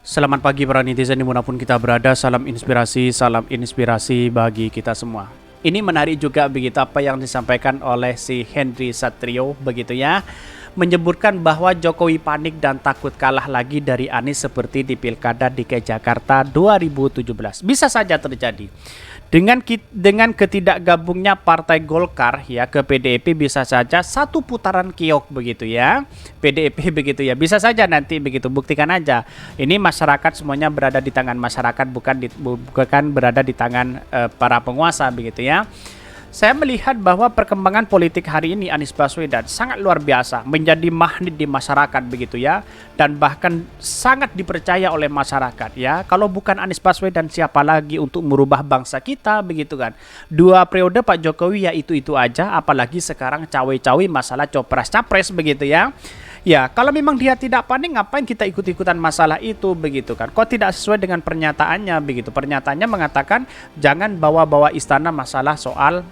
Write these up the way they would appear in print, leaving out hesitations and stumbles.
Selamat pagi para netizen dimanapun kita berada, salam inspirasi bagi kita semua. Ini menarik juga begitu apa yang disampaikan oleh si Henry Satrio begitu ya. Menyebutkan bahwa Jokowi panik dan takut kalah lagi dari Anies seperti di Pilkada DKI Jakarta 2017. Bisa saja terjadi. Dengan ketidakgabungnya Partai Golkar ya ke PDIP bisa saja satu putaran kiok begitu ya. PDIP begitu ya. Bisa saja nanti begitu, buktikan aja. Ini masyarakat semuanya berada di tangan masyarakat, bukan berada di tangan para penguasa begitu ya. Saya melihat bahwa perkembangan politik hari ini Anies Baswedan sangat luar biasa, menjadi magnet di masyarakat begitu ya, dan bahkan sangat dipercaya oleh masyarakat ya. Kalau bukan Anies Baswedan siapa lagi untuk merubah bangsa kita begitu kan. 2 periode Pak Jokowi ya itu aja, apalagi sekarang cawe-cawe masalah copres-capres begitu ya. Ya, kalau memang dia tidak panik, ngapain kita ikut-ikutan masalah itu begitu kan? Kok tidak sesuai dengan pernyataannya begitu? Pernyataannya mengatakan jangan bawa-bawa istana masalah soal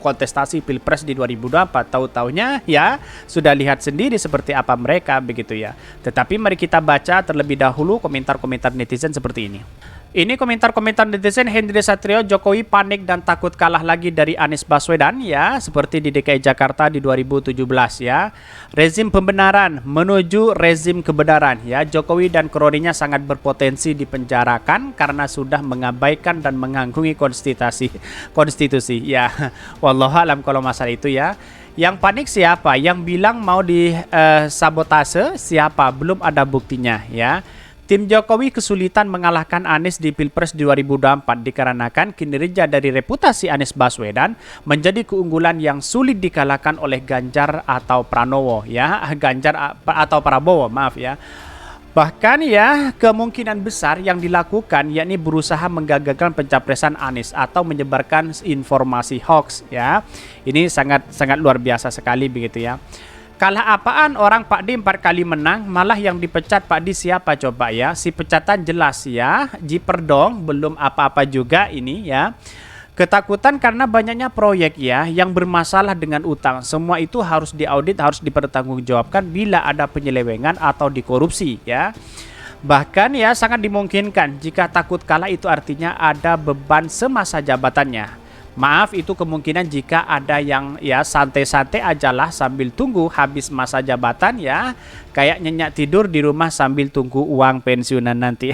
kontestasi Pilpres di 2024. Tahu-taunya ya sudah lihat sendiri seperti apa mereka begitu ya. Tetapi mari kita baca terlebih dahulu komentar-komentar netizen seperti ini. Ini komentar-komentar netizen Henry Satrio, Jokowi panik dan takut kalah lagi dari Anies Baswedan ya, seperti di DKI Jakarta di 2017 ya. Rezim pembenaran menuju rezim kebenaran ya. Jokowi dan kroninya sangat berpotensi dipenjarakan karena sudah mengabaikan dan menganggungi konstitusi ya. Wallahualam kalau masalah itu ya. Yang panik siapa? Yang bilang mau disabotase siapa? Belum ada buktinya ya. Tim Jokowi kesulitan mengalahkan Anies di Pilpres 2024 dikarenakan kinerja dari reputasi Anies Baswedan menjadi keunggulan yang sulit dikalahkan oleh Ganjar atau Pranowo ya, atau Prabowo, maaf ya. Bahkan ya kemungkinan besar yang dilakukan yakni berusaha menggagalkan pencapresan Anies atau menyebarkan informasi hoax ya. Ini sangat luar biasa sekali begitu ya. Kalah apaan orang Pak D 4 kali menang, malah yang dipecat Pak D siapa coba ya? Si pecatan jelas ya, Jiperdong belum apa-apa juga ini ya. Ketakutan karena banyaknya proyek ya yang bermasalah dengan utang. Semua itu harus diaudit, harus dipertanggungjawabkan bila ada penyelewengan atau dikorupsi ya. Bahkan ya sangat dimungkinkan jika takut kalah itu artinya ada beban semasa jabatannya. Maaf, itu kemungkinan jika ada yang ya santai-santai ajalah sambil tunggu habis masa jabatan ya. Kayak nyenyak tidur di rumah sambil tunggu uang pensiunan nanti.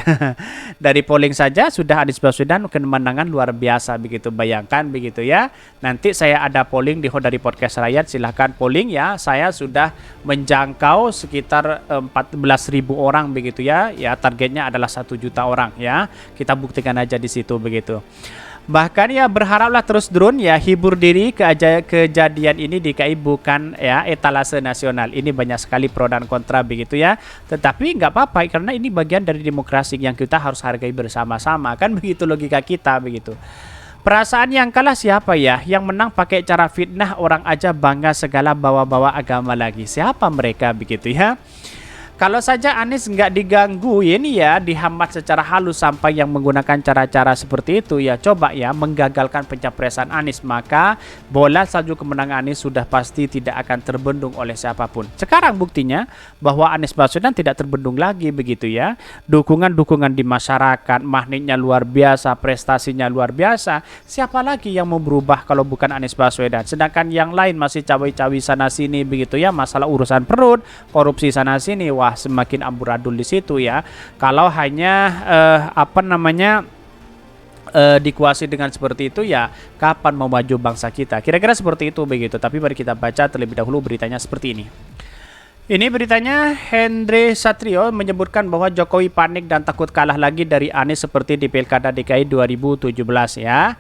Dari polling saja sudah Anies Baswedan kemenangan luar biasa begitu. Bayangkan begitu ya. Nanti saya ada polling di Hodari Podcast Rakyat, silahkan polling ya. Saya sudah menjangkau sekitar 14.000 orang begitu ya. Ya targetnya adalah 1 juta orang ya. Kita buktikan aja di situ begitu. Bahkan ya berharaplah terus drone ya, hibur diri kejadian ini DKI bukan ya etalase nasional. Ini banyak sekali pro dan kontra begitu ya. Tetapi nggak apa-apa karena ini bagian dari demokrasi yang kita harus hargai bersama-sama. Kan begitu logika kita begitu. Perasaan yang kalah siapa ya? Yang menang pakai cara fitnah orang aja bangga segala bawa-bawa agama lagi. Siapa mereka begitu ya? Kalau saja Anies nggak diganggu ini ya, dihambat secara halus sampai yang menggunakan cara-cara seperti itu ya, coba ya menggagalkan pencapresan Anies, maka bola salju kemenangan Anies sudah pasti tidak akan terbendung oleh siapapun. Sekarang buktinya bahwa Anies Baswedan tidak terbendung lagi begitu ya. Dukungan-dukungan di masyarakat, magnetnya luar biasa, prestasinya luar biasa. Siapa lagi yang mau berubah kalau bukan Anies Baswedan? Sedangkan yang lain masih cawe-cawe sana sini begitu ya, masalah urusan perut, korupsi sana sini. Wah, semakin amburadul di situ ya. Kalau hanya dikuasai dengan seperti itu ya, kapan mau maju bangsa kita? Kira-kira seperti itu begitu. Tapi mari kita baca terlebih dahulu beritanya seperti ini. Ini beritanya, Henry Satrio menyebutkan bahwa Jokowi panik dan takut kalah lagi dari Anies seperti di Pilkada DKI 2017 ya.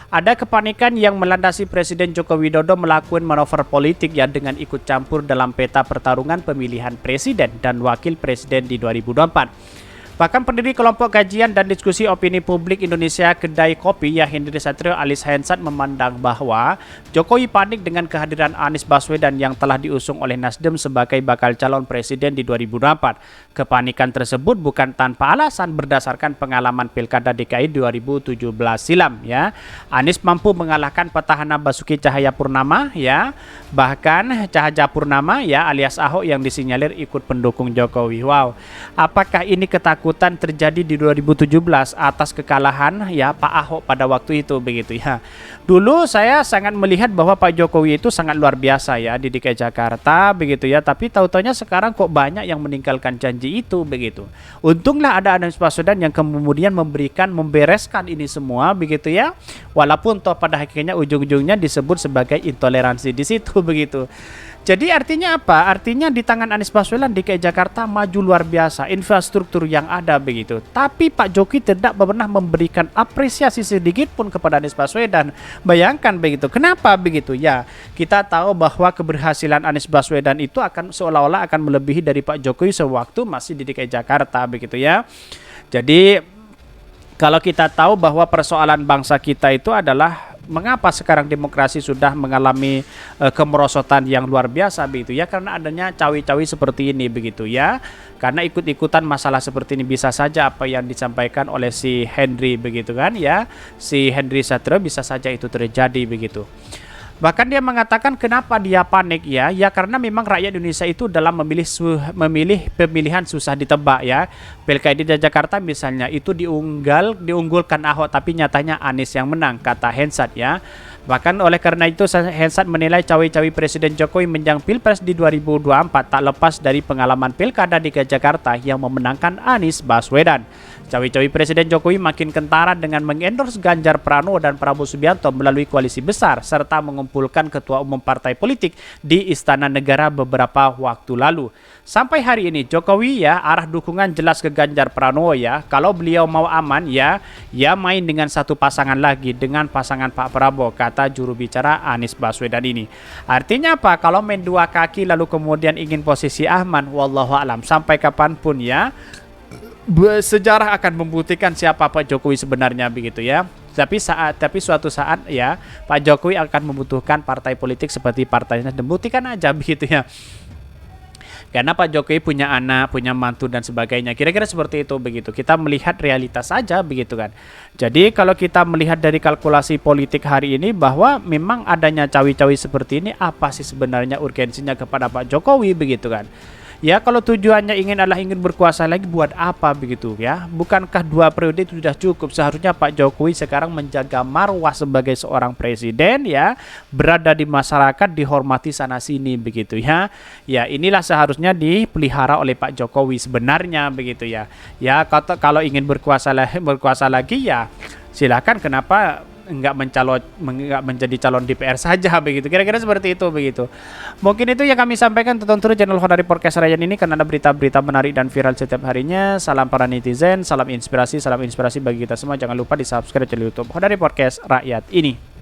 Ada kepanikan yang melandasi Presiden Joko Widodo melakukan manuver politik ya dengan ikut campur dalam peta pertarungan pemilihan presiden dan wakil presiden di 2024. Bahkan pendiri kelompok kajian dan diskusi opini publik Indonesia Kedai Kopi ya Henry Satrio alias Hensat memandang bahwa Jokowi panik dengan kehadiran Anies Baswedan yang telah diusung oleh Nasdem sebagai bakal calon presiden di 2024. Kepanikan tersebut bukan tanpa alasan berdasarkan pengalaman Pilkada DKI 2017 silam ya. Anies mampu mengalahkan petahana Basuki Cahayapurnama ya. Bahkan Cahayapurnama ya alias Ahok yang disinyalir ikut pendukung Jokowi. Wow. Apakah ini ketakutan ketakutan terjadi di 2017 atas kekalahan ya Pak Ahok pada waktu itu begitu ya. Dulu saya sangat melihat bahwa Pak Jokowi itu sangat luar biasa ya di DKI Jakarta begitu ya, tapi tahu-taunya sekarang kok banyak yang meninggalkan janji itu begitu. Untunglah ada Anies Baswedan yang kemudian membereskan ini semua begitu ya. Walaupun toh pada akhirnya ujung-ujungnya disebut sebagai intoleransi di situ begitu. Jadi artinya apa? Artinya di tangan Anies Baswedan DKI Jakarta maju luar biasa, infrastruktur yang ada begitu. Tapi Pak Jokowi tidak pernah memberikan apresiasi sedikit pun kepada Anies Baswedan. Bayangkan begitu. Kenapa begitu? Ya, kita tahu bahwa keberhasilan Anies Baswedan itu akan seolah-olah akan melebihi dari Pak Jokowi sewaktu masih di DKI Jakarta begitu ya. Jadi kalau kita tahu bahwa persoalan bangsa kita itu adalah mengapa sekarang demokrasi sudah mengalami kemerosotan yang luar biasa begitu ya, karena adanya cawi-cawi seperti ini begitu ya. Karena ikut-ikutan masalah seperti ini bisa saja apa yang disampaikan oleh si Henry begitu kan ya, si Henry Satrio bisa saja itu terjadi begitu. Bahkan dia mengatakan kenapa dia panik ya, ya karena memang rakyat Indonesia itu dalam memilih pemilihan susah ditebak ya. Pilkada Jakarta misalnya itu diunggulkan Ahok tapi nyatanya Anies yang menang kata Hensat ya. Bahkan oleh karena itu Hensat menilai cawe-cawe Presiden Jokowi menjelang Pilpres di 2024 tak lepas dari pengalaman Pilkada DKI Jakarta yang memenangkan Anies Baswedan. Cawe-cawe Presiden Jokowi makin kentara dengan mengendorse Ganjar Pranowo dan Prabowo Subianto melalui koalisi besar serta mengumpulkan ketua umum partai politik di Istana Negara beberapa waktu lalu. Sampai hari ini Jokowi ya arah dukungan jelas ke Ganjar Pranowo ya. Kalau beliau mau aman ya main dengan satu pasangan lagi dengan pasangan Pak Prabowo, kata juru bicara Anies Baswedan ini. Artinya apa? Kalau main dua kaki lalu kemudian ingin posisi aman, wallahu alam sampai kapanpun ya sejarah akan membuktikan siapa Pak Jokowi sebenarnya begitu ya. Tapi suatu saat ya Pak Jokowi akan membutuhkan partai politik seperti Partai Nasdem. Buktikan aja begitu ya. Karena Pak Jokowi punya anak, punya mantu dan sebagainya. Kira-kira seperti itu begitu. Kita melihat realitas saja begitu kan. Jadi kalau kita melihat dari kalkulasi politik hari ini bahwa memang adanya cawi-cawi seperti ini, apa sih sebenarnya urgensinya kepada Pak Jokowi begitu kan. Ya kalau tujuannya ingin berkuasa lagi buat apa begitu ya? Bukankah 2 periode itu sudah cukup? Seharusnya Pak Jokowi sekarang menjaga marwah sebagai seorang presiden ya, berada di masyarakat, dihormati sana sini begitu ya. Ya inilah seharusnya dipelihara oleh Pak Jokowi sebenarnya begitu ya. Ya kalau ingin berkuasa lagi ya silakan, kenapa enggak menjadi calon DPR saja begitu. Kira-kira seperti itu begitu. Mungkin itu yang kami sampaikan. Tonton terus channel Honari Podcast Rayan ini karena ada berita-berita menarik dan viral setiap harinya. Salam para netizen, salam inspirasi bagi kita semua. Jangan lupa di subscribe channel YouTube Honari Podcast Rakyat ini.